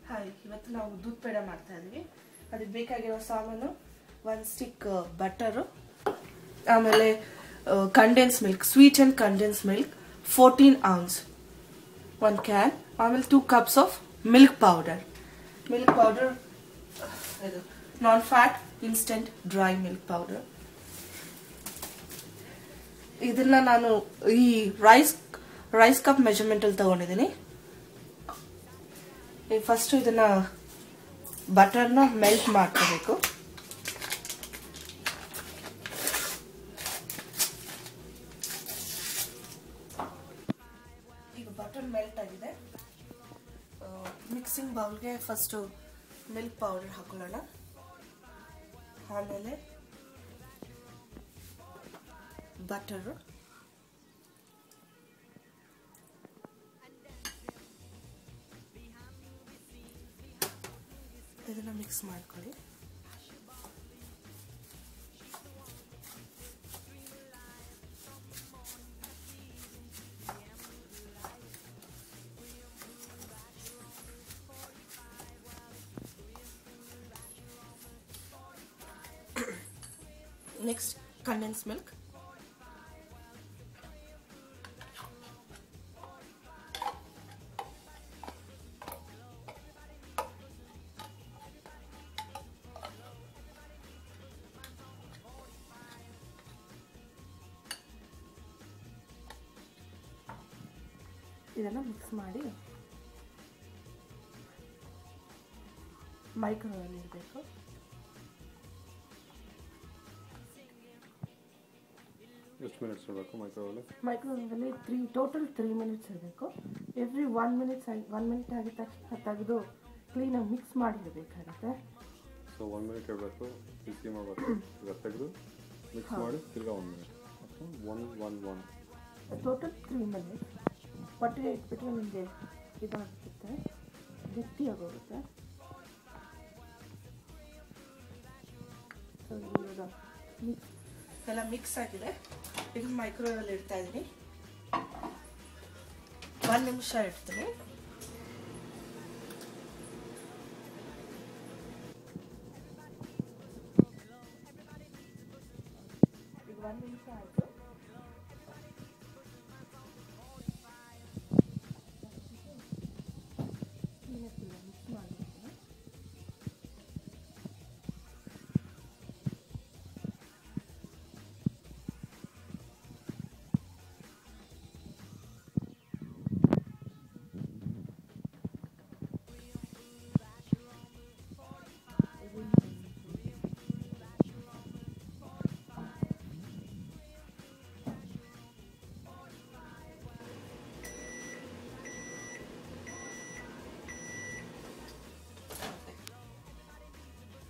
Hi, ಇವತ್ತು ನಾವು ದೂದ್ ಪೇಡ ಮಾಡ್ತಾ ಇದ್ದೀವಿ. ಅದಕ್ಕೆ ಬೇಕಾಗಿರೋ ಸಾಮಾನು 1 ಸ್ಟಿಕ್ ಬಟರು, ಆಮೇಲೆ condense milk, sweet and condense milk 14 ounce, 1 can, ಆಮೇಲೆ 2 cups of milk powder. Milk powder ಇದು non fat instant dry milk powder. ಇದನ್ನ ನಾನು ಈ ರೈಸ್ ಕಪ್ ಮೆಜರ್ಮೆಂಟ್ ಅಲ್ಲಿ ತಗೊಂಡಿದ್ದೀನಿ. ಫಸ್ಟ್ ಇದನ್ನ ಬಟರ್ನ ಮೆಲ್ಟ್ ಮಾಡ್ಕೋಬೇಕು. ಈಗ ಬಟರ್ ಮೆಲ್ಟ್ ಆಗಿದೆ. ಮಿಕ್ಸಿಂಗ್ ಬೌಲ್ಗೆ ಫಸ್ಟ್ ಮಿಲ್ಕ್ ಪೌಡರ್ ಹಾಕೊಳ್ಳೋಣ. ಆಮೇಲೆ ಬಟರು, ಇದನ್ನ ಮಿಕ್ಸ್ ಮಾಡ್ಕೊಳ್ಳಿ. ನೆಕ್ಸ್ಟ್ ಕಂಡೆನ್ಸ್ ಮಿಲ್ಕ್, ಇದನ್ನು ಮಿಕ್ಸ್ ಮಾಡಿ ಮೈಕ್ರೋವೇವ್ ಇಡಬೇಕು. ಎಷ್ಟು ಮಿನಿಟ್ಸ್ ಇರಬೇಕು ಮೈಕ್ರೋವೇವಲ್ಲಿ? ಟೋಟಲ್ 3 ಮಿನಿಟ್ಸ್ ಇರಬೇಕು. ಎವ್ರಿ 1 ಮಿನಿಟ್ ಆಗಿದ ತಕ್ಷಣ ತೆಗೆದು ಕ್ಲೀನಾಗಿ ಮಿಕ್ಸ್ ಮಾಡಿಡಬೇಕಾಗುತ್ತೆ. ಸೊ 1 ಮಿನಿಟ್ ಇರಬೇಕು, ಬಿಸಿ ಮಾಡಬೇಕು, ಈಗ ತೆಗೆದು ಮಿಕ್ಸ್ ಮಾಡಿ ತಿರ್ಗಾ 1 ಮಿನಿಟ್, 1 ಟೋಟಲ್ 3 ಮಿನಿಟ್ಸ್. ಒಟ್ಟಿಗೆ ಇಟ್ಬಿಟ್ರೆ ನಿಮಗೆ ಇದಾಗುತ್ತೆ, ಗಟ್ಟಿಯಾಗೋಗುತ್ತೆ. ಸೊ ಇವಾಗ ಎಲ್ಲ ಮಿಕ್ಸ್ ಆಗಿದೆ. ಈಗ ಮೈಕ್ರೋವೇವಲ್ಲಿ ಇಡ್ತಾ ಇದ್ದೀನಿ. 1 ನಿಮಿಷ ಇಡ್ತೀನಿ. ಈಗ 1 ನಿಮಿಷ ಆಯಿತು. ಮಿಕ್ಸ್ ಮಾಡಿ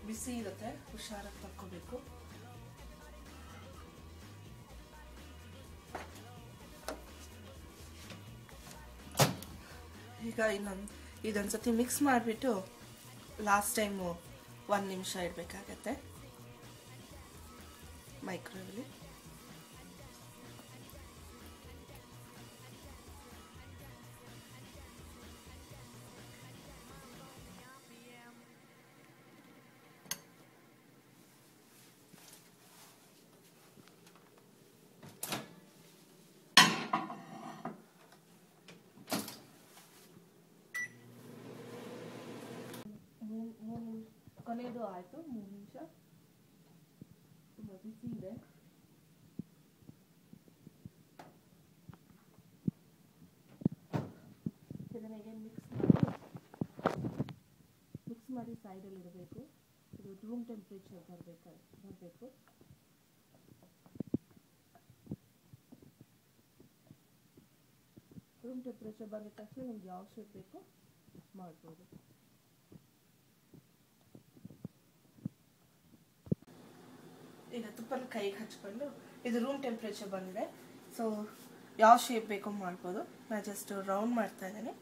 ಬಿಸಿ ಇರುತ್ತೆ, ಹುಷಾರಾಗಿ ತಕ್ಕೋಬೇಕು. ಈಗ ಇದೊಂದ್ಸತಿ ಮಿಕ್ಸ್ ಮಾಡಿಬಿಟ್ಟು ಲಾಸ್ಟ್ ಟೈಮು 1 ನಿಮಿಷ ಇಡಬೇಕಾಗತ್ತೆ ಮೈಕ್ರೋವೇವಲ್ಲಿ. ಕೊನೆಯದು ಆಯಿತು. 3 ನಿಮಿಷ. ತುಂಬ ಬಿಸಿ ಇದೆ. ಇದನ್ನ ಮಿಕ್ಸ್ ಮಾಡಿ ಸೈಡಲ್ಲಿ ಇಡಬೇಕು. ಇದು ರೂಮ್ ಟೆಂಪ್ರೇಚರ್ ಬರಬೇಕು. ರೂಮ್ ಟೆಂಪ್ರೇಚರ್ ಬಂದ ತಕ್ಷಣ ನಿಮ್ಗೆ ಯಾವ ಶೇಪ್ ಬೇಕು ಮಾಡ್ಬೋದು. ಈಗ ತುಪ್ಪನ ಕೈಗೆ ಹಚ್ಕೊಂಡು, ಇದು ರೂಮ್ ಟೆಂಪ್ರೇಚರ್ ಬಂದಿದೆ. ಸೊ ಯಾವ ಶೇಪ್ ಬೇಕೋ ಮಾಡ್ಬೋದು. ನಾನು ಜಸ್ಟ್ ರೌಂಡ್ ಮಾಡ್ತಾ ಇದ್ದೀನಿ.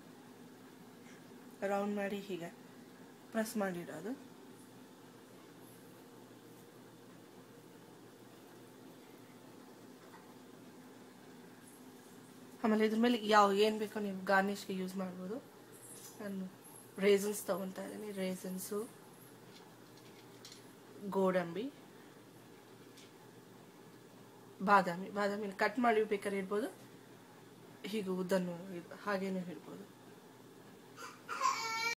ರೌಂಡ್ ಮಾಡಿ ಹೀಗೆ ಪ್ರೆಸ್ ಮಾಡಿಡೋದು. ಆಮೇಲೆ ಇದ್ರ ಮೇಲೆ ಏನು ಬೇಕೋ ನೀವು ಗಾರ್ನಿಷ್ಗೆ ಯೂಸ್ ಮಾಡ್ಬೋದು. ನಾನು ರೇಸನ್ಸ್ ತಗೊತಾ ಇದ್ದೀನಿ. ರೇಸನ್ಸು, ಗೋಡಂಬಿ, ಬಾದಾಮಿ ಕಟ್ ಮಾಡಿ ಬೇಕಾದ್ರೆ ಇಡ್ಬೋದು, ಹೀಗೆ ಉದ್ದನ್ನು ಹಾಗೇನೂ ಇಡ್ಬೋದು.